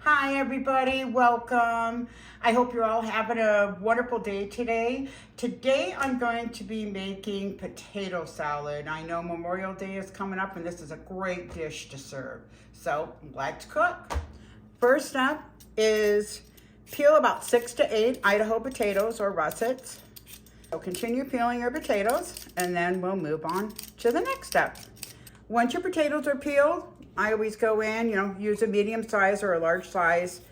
Hi everybody, welcome. I hope you're all having a wonderful day today. Today I'm going to be making potato salad. I know Memorial Day is coming up and this is a great dish to serve. So let's cook. First up is peel about 6 to 8 Idaho potatoes or russets. So continue peeling your potatoes and then we'll move on to the next step. Once your potatoes are peeled, I always go in, use a medium size or a large size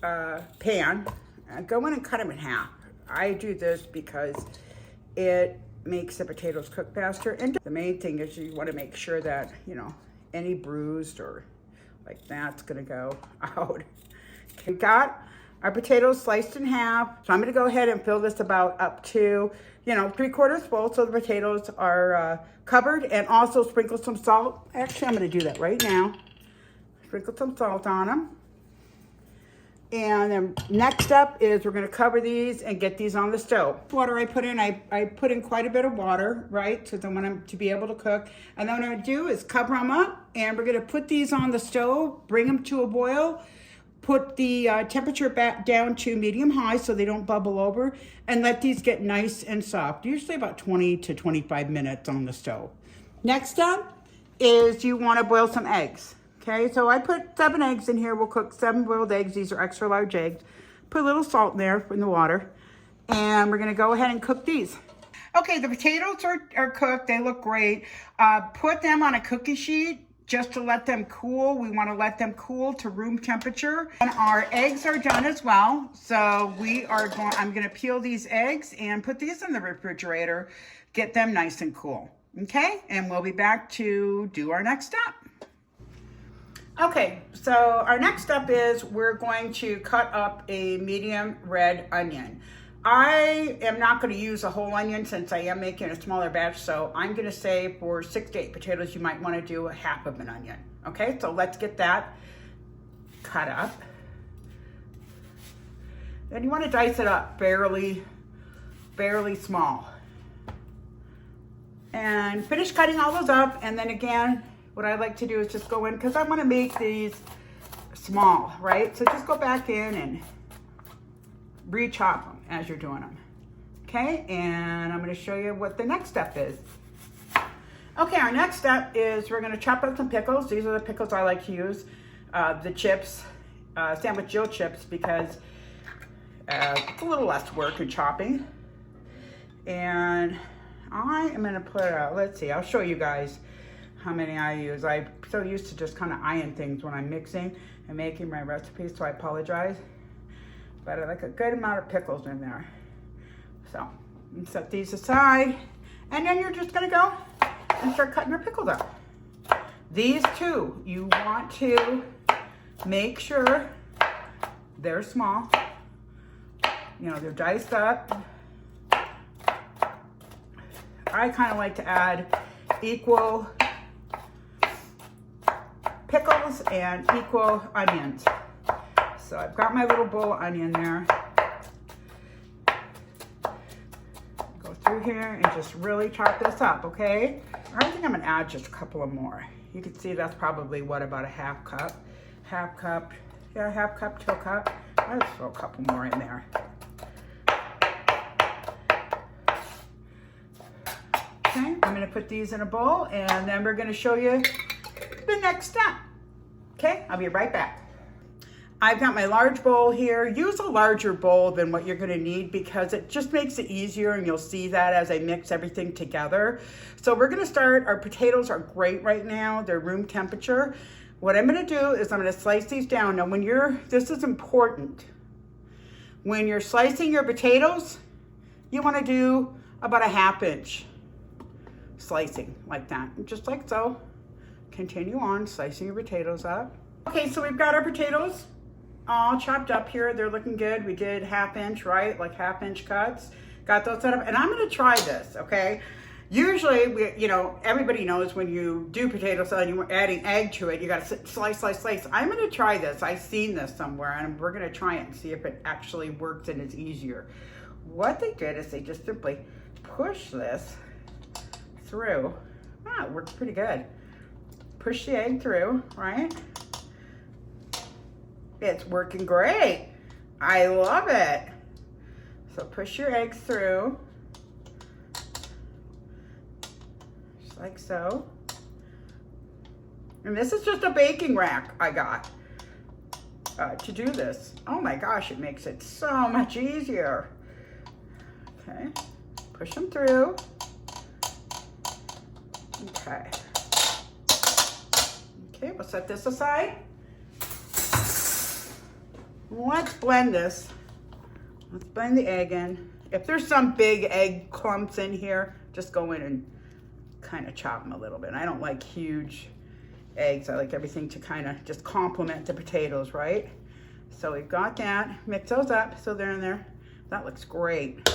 pan. Go in and cut them in half. I do this because it makes the potatoes cook faster. And the main thing is you want to make sure that, any bruised or like that's going to go out. Okay, we got our potatoes sliced in half. So I'm going to go ahead and fill this about up to, 3/4 full so the potatoes are covered, and also sprinkle some salt. Actually, I'm going to do that right now. Sprinkle some salt on them. And then next up is we're going to cover these and get these on the stove. Water I put in, I put in quite a bit of water, right? Because I want them to be able to cook. And then what I'm going to do is cover them up, and we're going to put these on the stove, bring them to a boil, put the temperature back down to medium high so they don't bubble over, and let these get nice and soft, usually about 20 to 25 minutes on the stove. Next up is you want to boil some eggs. Okay, so I put 7 eggs in here. We'll cook 7 boiled eggs. These are extra large eggs. Put a little salt in there in the water, and we're gonna go ahead and cook these. Okay, the potatoes are cooked. They look great. Put them on a cookie sheet just to let them cool. We want to let them cool to room temperature. And our eggs are done as well. So I'm going to peel these eggs and put these in the refrigerator, get them nice and cool. Okay, and we'll be back to do our next step. Okay, so our next step is we're going to cut up a medium red onion. I am not going to use a whole onion since I am making a smaller batch, so I'm going to say for 6 to 8 potatoes, you might want to do a half of an onion. Okay, so let's get that cut up. Then you want to dice it up fairly small. And finish cutting all those up, and then again, what I like to do is just go in, because I want to make these small, right? So just go back in and re-chop them as you're doing them. Okay, and I'm going to show you what the next step is. Okay, our next step is we're going to chop up some pickles. These are the pickles I like to use. The chips, sandwich dill chips, because it's a little less work in chopping. And I am going to put, let's see, I'll show you guys how many I use. I'm so used to just kind of eyeing things when I'm mixing and making my recipes, so I apologize. But I like a good amount of pickles in there. So set these aside, and then you're just gonna go and start cutting your pickles up. These two, you want to make sure they're small. They're diced up. I kind of like to add equal pickles and equal onions. So I've got my little bowl of onion there. Go through here and just really chop this up, okay? I think I'm gonna add just a couple of more. You can see that's probably about a half cup. Half cup to a cup. Let's throw a couple more in there. Okay, I'm gonna put these in a bowl, and then we're gonna show you the next step. Okay, I'll be right back. I've got my large bowl here. Use a larger bowl than what you're gonna need because it just makes it easier, and you'll see that as I mix everything together. So we're gonna start, our potatoes are great right now. They're room temperature. What I'm gonna do is I'm gonna slice these down. Now this is important. When you're slicing your potatoes, you wanna do about a 1/2 inch slicing like that, just like so. Continue on slicing your potatoes up. Okay, so we've got our potatoes all chopped up here. They're looking good. We did 1/2 inch, right? Like 1/2 inch cuts. Got those set up, and I'm gonna try this, okay? Usually, everybody knows when you do potato salad, you're adding egg to it, you gotta slice. I'm gonna try this. I've seen this somewhere, and we're gonna try it and see if it actually works and it's easier. What they did is they just simply push this through. It works pretty good. Push the egg through, right? It's working great. I love it. So push your eggs through, just like so. And this is just a baking rack I got to do this. Oh my gosh, it makes it so much easier. Okay, push them through. Okay. Okay, we'll set this aside. Let's blend this. Let's blend the egg in. If there's some big egg clumps in here, just go in and kind of chop them a little bit. I don't like huge eggs. I like everything to kind of just complement the potatoes, right? So we've got that. Mix those up so they're in there. That looks great.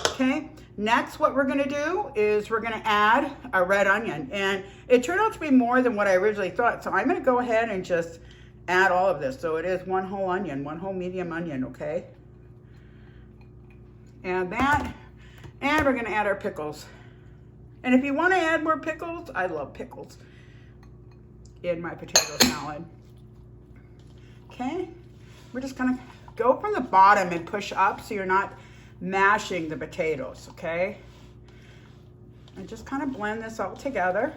Okay, next what we're gonna do is we're gonna add a red onion. And it turned out to be more than what I originally thought. So I'm gonna go ahead and just add all of this. So it is one whole onion, one whole medium onion, okay? Add that, and we're gonna add our pickles. And if you wanna add more pickles, I love pickles in my potato salad. Okay, we're just gonna go from the bottom and push up so you're not mashing the potatoes, okay? And just kind of blend this all together.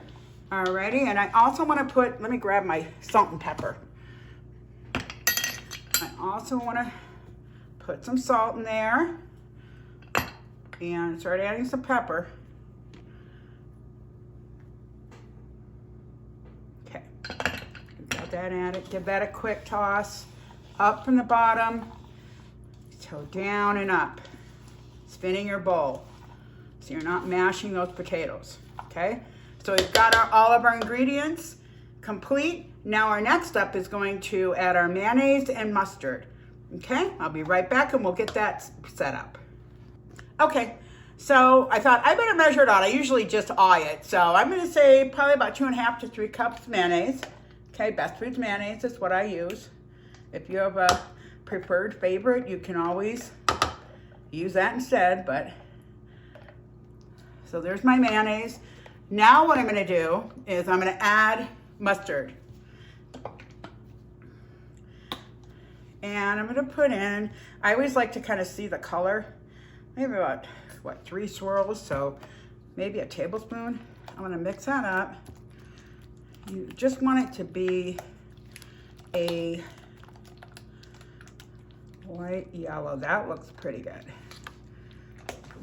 Alrighty, and I also wanna put, let me grab my salt and pepper. I also wanna put some salt in there and start adding some pepper. Okay, got that added. Give that a quick toss. Up from the bottom, so down and up. Spinning your bowl so you're not mashing those potatoes, okay? So we've got all of our ingredients complete. Now our next step is going to add our mayonnaise and mustard, okay? I'll be right back and we'll get that set up. Okay, so I thought I better measure it out. I usually just eye it. So I'm gonna say probably about 2.5 to 3 cups mayonnaise. Okay, Best Foods mayonnaise is what I use. If you have a preferred favorite, you can always use that instead, but so there's my mayonnaise. Now what I'm gonna do is I'm gonna add mustard. And I'm gonna put in, I always like to kind of see the color, maybe about, what, 3 swirls, so maybe a tablespoon. I'm gonna mix that up. You just want it to be a light yellow. That looks pretty good.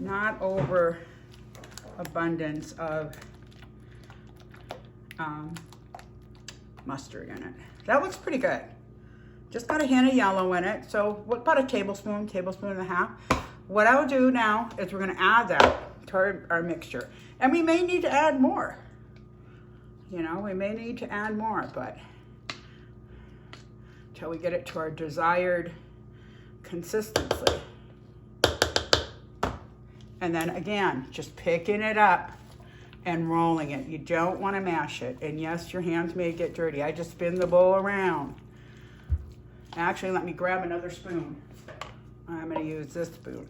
Not over abundance of mustard in it. That looks pretty good. Just got a hint of yellow in it. So what about a tablespoon, tablespoon and a half? What I'll do now is we're gonna add that to our mixture. And we may need to add more. You know, we may need to add more, but until we get it to our desired consistency. And then again, just picking it up and rolling it. You don't want to mash it. And yes, your hands may get dirty. I just spin the bowl around. Actually, let me grab another spoon. I'm going to use this spoon.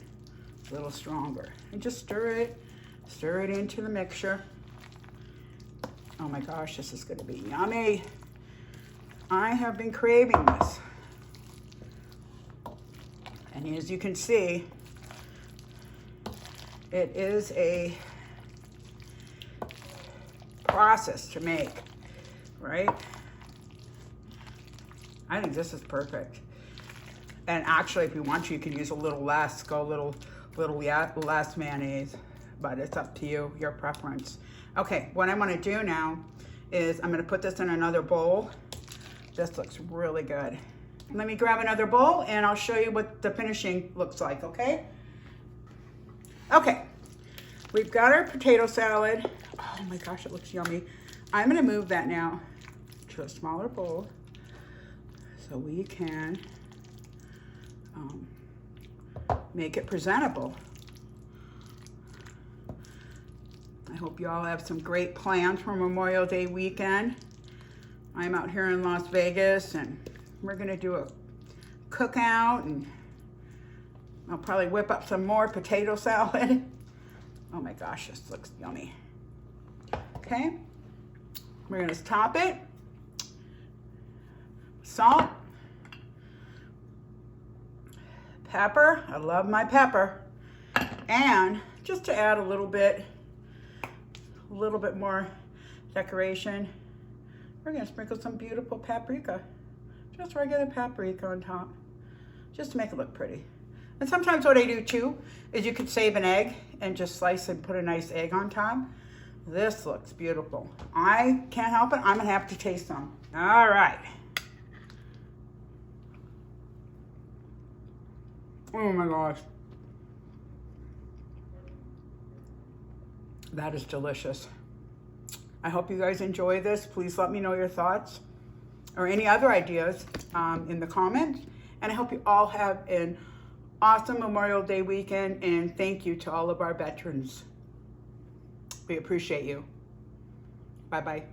It's a little stronger. And just stir it into the mixture. Oh my gosh, this is going to be yummy. I have been craving this. And as you can see, it is a process to make, right? I think this is perfect. And actually, if you want to, you can use a little less, go a little less mayonnaise, but it's up to you, your preference. Okay, what I want to do now is I'm going to put this in another bowl. This looks really good. Let me grab another bowl and I'll show you what the finishing looks like, okay? Okay, we've got our potato salad. Oh my gosh, it looks yummy. I'm gonna move that now to a smaller bowl so we can make it presentable. I hope you all have some great plans for Memorial Day weekend. I'm out here in Las Vegas and we're gonna do a cookout and I'll probably whip up some more potato salad. Oh my gosh, this looks yummy. Okay, we're gonna top it. Salt, pepper. I love my pepper. And just to add a little bit more decoration, we're gonna sprinkle some beautiful paprika. Just regular paprika on top, just to make it look pretty. And sometimes what I do too is you could save an egg and just slice and put a nice egg on top. This looks beautiful. I can't help it, I'm gonna have to taste some. All right. Oh my gosh. That is delicious. I hope you guys enjoy this. Please let me know your thoughts or any other ideas in the comments. And I hope you all have an awesome Memorial Day weekend, and thank you to all of our veterans. We appreciate you. Bye-bye.